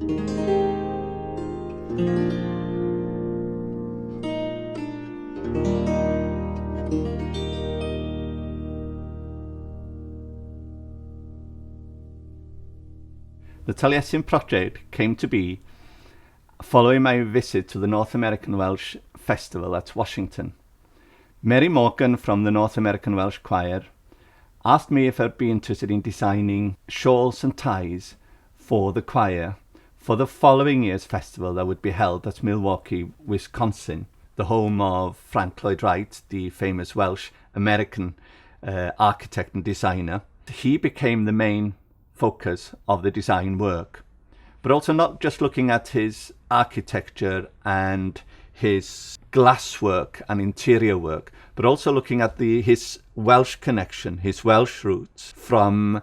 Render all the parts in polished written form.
The taliesyn project came to be following my visit to the North American Welsh Festival at Washington. Mary Morgan from the North American Welsh Choir asked me if I'd be interested in designing shawls and ties for the choir for the following year's festival that would be held at Milwaukee, Wisconsin, the home of Frank Lloyd Wright, the famous Welsh American architect and designer. He became the main focus of the design work, but also not just looking at his architecture and his glasswork and interior work, but also looking at his Welsh connection, his Welsh roots from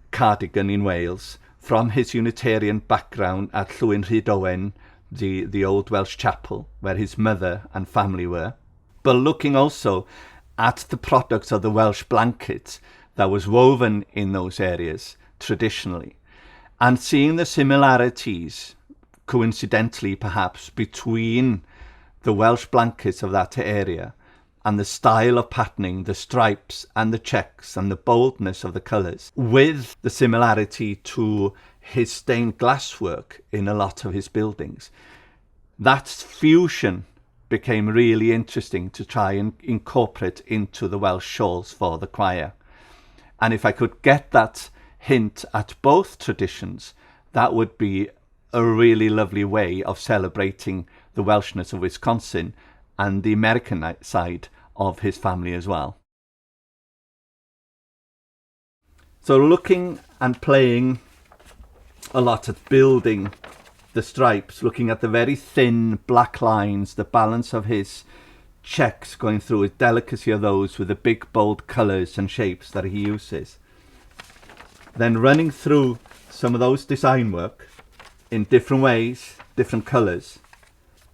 Cardigan in Wales, from his Unitarian background at Llwyn Rhydowen, the old Welsh chapel where his mother and family were, but looking also at the products of the Welsh blanket that was woven in those areas traditionally, and seeing the similarities, coincidentally perhaps, between the Welsh blankets of that area and the style of patterning, the stripes and the checks and the boldness of the colours, with the similarity to his stained glass work in a lot of his buildings. That fusion became really interesting to try and incorporate into the Welsh shawls for the choir. And if I could get that hint at both traditions, that would be a really lovely way of celebrating the Welshness of Wisconsin and the American side of his family as well. So looking and playing a lot at building the stripes, looking at the very thin black lines, the balance of his checks going through, his delicacy of those with the big bold colours and shapes that he uses. Then running through some of those design work in different ways, different colours.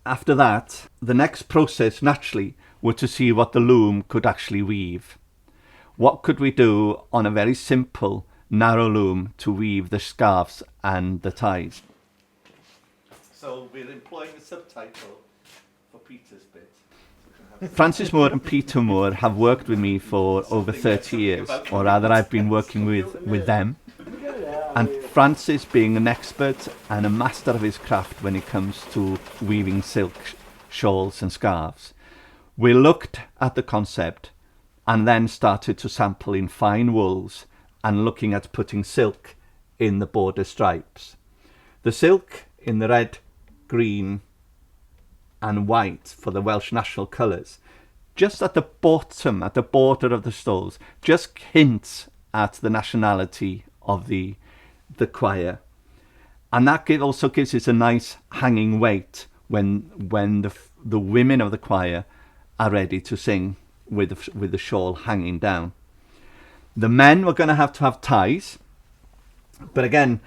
After that, the next process naturally was to see what the loom could actually weave. What could we do on a very simple, narrow loom to weave the scarves and the ties? So we're employing a subtitle for Peter's bit. Francis Moore and Peter Moore have worked with me for over 30 years, or rather I've been working with them. And Francis being an expert and a master of his craft when it comes to weaving silk shawls and scarves. We looked at the concept and then started to sample in fine wools and looking at putting silk in the border stripes. The silk in the red, green and white for the Welsh national colours, just at the bottom, at the border of the stoles, just hints at the nationality of the choir. And that also gives it a nice hanging weight when the women of the choir are ready to sing with the shawl hanging down. The men were going to have ties, but again,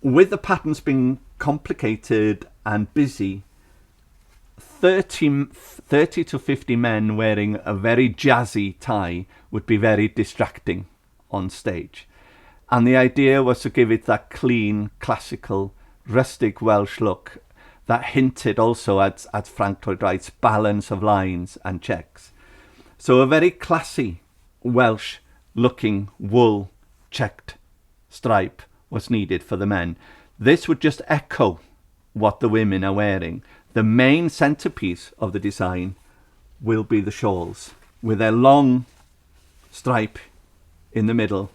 with the patterns being complicated and busy, 30 to 50 men wearing a very jazzy tie would be very distracting on stage. And the idea was to give it that clean, classical, rustic Welsh look that hinted also at Frank Lloyd Wright's balance of lines and checks. So a very classy Welsh looking wool checked stripe was needed for the men. This would just echo what the women are wearing. The main centerpiece of the design will be the shawls with their long stripe in the middle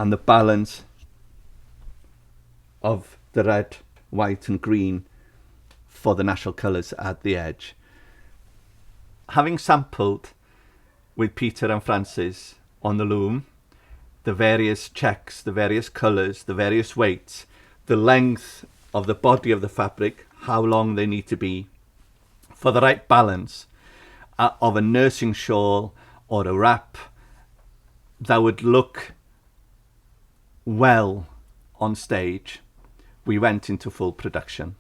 and the balance of the red, white and green for the national colours at the edge. Having sampled with Peter and Francis on the loom, the various checks, the various colours, the various weights, the length of the body of the fabric, how long they need to be for the right balance of a nursing shawl or a wrap that would look well on stage, we went into full production.